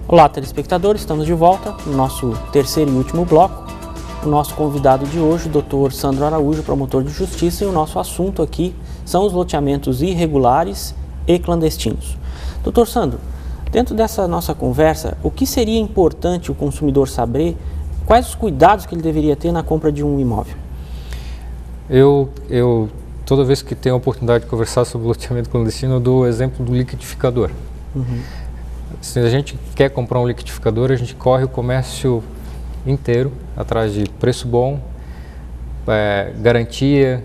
Olá, telespectadores, estamos de volta no nosso terceiro e último bloco. O nosso convidado de hoje, o Dr. Sandro Araújo, promotor de justiça, e o nosso assunto aqui são os loteamentos irregulares e clandestinos. Dr. Sandro, dentro dessa nossa conversa, o que seria importante o consumidor saber? Quais os cuidados que ele deveria ter na compra de um imóvel? Eu toda vez que tenho a oportunidade de conversar sobre loteamento clandestino, eu dou o exemplo do liquidificador. Se a gente quer comprar um liquidificador, a gente corre o comércio inteiro atrás de preço bom, garantia,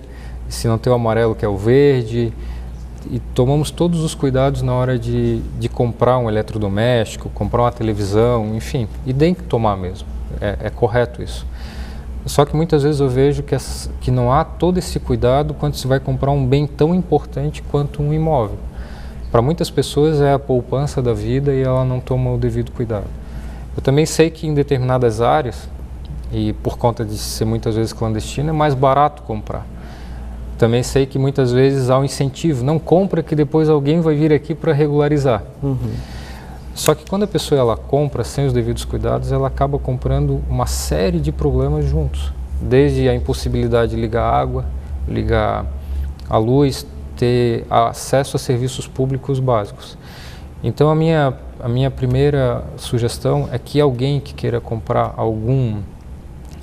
se não tem o amarelo que é o verde, e tomamos todos os cuidados na hora de comprar um eletrodoméstico, comprar uma televisão, enfim, e tem que tomar mesmo, é correto isso. Só que muitas vezes eu vejo que não há todo esse cuidado quando se vai comprar um bem tão importante quanto um imóvel. Para muitas pessoas é a poupança da vida e ela não toma o devido cuidado. Eu também sei que em determinadas áreas, e por conta de ser muitas vezes clandestino, é mais barato comprar. Também sei que muitas vezes há um incentivo, não compra que depois alguém vai vir aqui para regularizar. Só que quando a pessoa ela compra sem os devidos cuidados, ela acaba comprando uma série de problemas juntos. Desde a impossibilidade de ligar a água, ligar a luz, ter acesso a serviços públicos básicos. Então a minha primeira sugestão é que alguém que queira comprar algum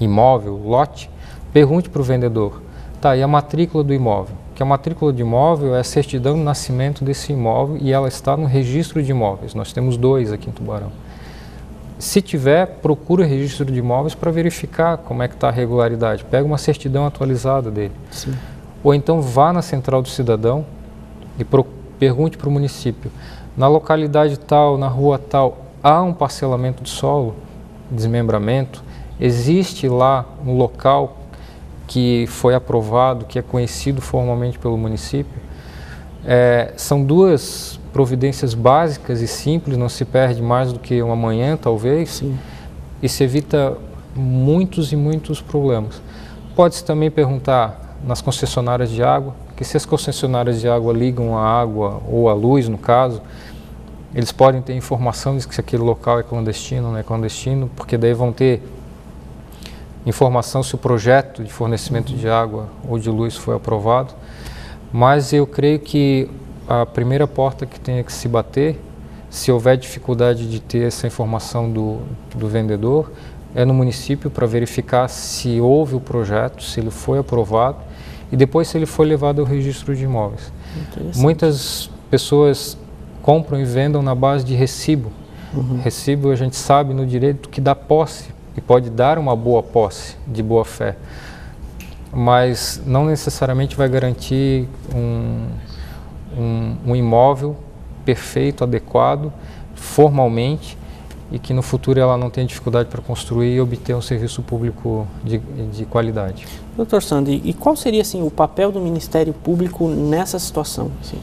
imóvel, lote, pergunte para o vendedor, tá, e a matrícula do imóvel? Que a matrícula de imóvel é a certidão de nascimento desse imóvel e ela está no registro de imóveis. Nós temos 2 aqui em Tubarão. Se tiver, procura o registro de imóveis para verificar como é que está a regularidade. Pega uma certidão atualizada dele. Sim. Ou então vá na Central do Cidadão e pergunte para o município, na localidade tal, na rua tal, há um parcelamento de solo, desmembramento, existe lá um local que foi aprovado, que é conhecido formalmente pelo município. São 2 providências básicas e simples, não se perde mais do que uma manhã, talvez. Sim. E se evita muitos e muitos problemas. Pode-se também perguntar nas concessionárias de água, que se as concessionárias de água ligam a água ou a luz, no caso, eles podem ter informação de que se aquele local é clandestino ou não é clandestino, porque daí vão ter informação se o projeto de fornecimento de água ou de luz foi aprovado. Mas eu creio que a primeira porta que tenha que se bater, se houver dificuldade de ter essa informação do vendedor, é no município para verificar se houve o projeto, se ele foi aprovado e depois se ele foi levado ao registro de imóveis. Muitas pessoas compram e vendem na base de recibo. Recibo a gente sabe no direito que dá posse e pode dar uma boa posse de boa fé, mas não necessariamente vai garantir um imóvel perfeito, adequado, formalmente, e que no futuro ela não tenha dificuldade para construir e obter um serviço público de qualidade. Dr. Sandro, e qual seria assim, o papel do Ministério Público nessa situação? Assim?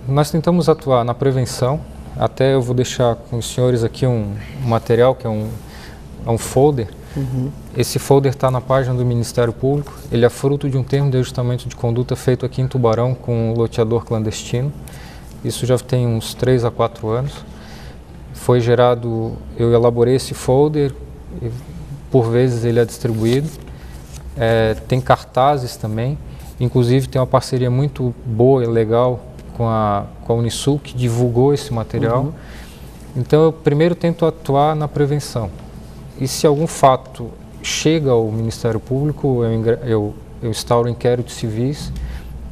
Nós tentamos atuar na prevenção, até eu vou deixar com os senhores aqui um material que é um folder. Esse folder está na página do Ministério Público, ele é fruto de um termo de ajustamento de conduta feito aqui em Tubarão com um loteador clandestino. Isso já tem uns 3 a 4 anos. Foi gerado, eu elaborei esse folder, e por vezes ele é distribuído. Tem cartazes também, inclusive tem uma parceria muito boa e legal com a Unisul, que divulgou esse material. Então eu primeiro tento atuar na prevenção. E se algum fato chega ao Ministério Público, eu instauro inquéritos civis.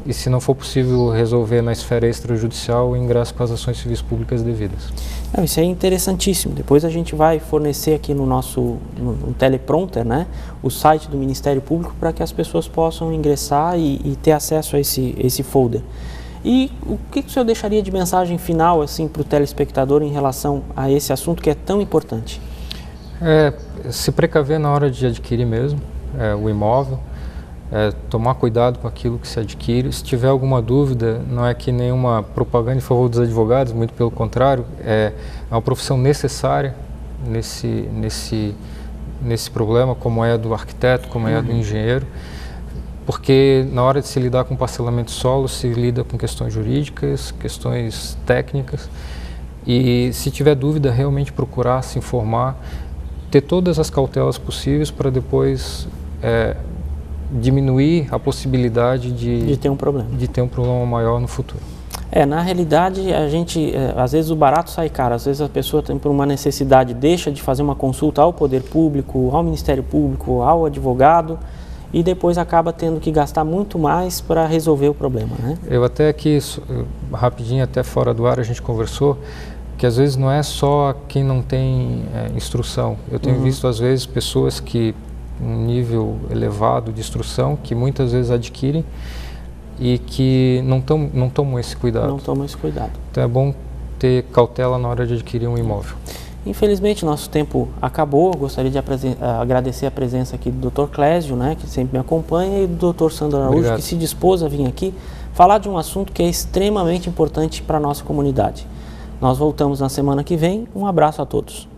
E se não for possível resolver na esfera extrajudicial, eu ingresso com as ações civis públicas devidas. Isso é interessantíssimo. Depois a gente vai fornecer aqui no nosso no teleprompter, né, o site do Ministério Público para que as pessoas possam ingressar e ter acesso a esse folder. E o que o senhor deixaria de mensagem final assim, para o telespectador em relação a esse assunto que é tão importante? Se precaver na hora de adquirir mesmo o imóvel, tomar cuidado com aquilo que se adquire. Se tiver alguma dúvida, não é que nenhuma propaganda em favor dos advogados, muito pelo contrário, é uma profissão necessária nesse problema, como é a do arquiteto, como é a do engenheiro, porque na hora de se lidar com parcelamento de solo, se lida com questões jurídicas, questões técnicas, E se tiver dúvida, realmente procurar se informar, ter todas as cautelas possíveis para depois diminuir a possibilidade de ter um problema. De ter um problema maior no futuro. Na realidade, a gente, às vezes o barato sai caro, às vezes a pessoa tem por uma necessidade, deixa de fazer uma consulta ao poder público, ao Ministério Público, ao advogado, e depois acaba tendo que gastar muito mais para resolver o problema, né? Eu até aqui, rapidinho, até fora do ar a gente conversou, que às vezes não é só quem não tem instrução. Eu tenho visto às vezes pessoas que um nível elevado de instrução, que muitas vezes adquirem e que não tomam esse cuidado. Não tomam esse cuidado. Então é bom ter cautela na hora de adquirir um imóvel. Infelizmente, nosso tempo acabou. Gostaria de agradecer a presença aqui do Dr. Clésio, né, que sempre me acompanha, e do Dr. Sandro Araújo, Obrigado. que se dispôs a vir aqui falar de um assunto que é extremamente importante para a nossa comunidade. Nós voltamos na semana que vem. Um abraço a todos.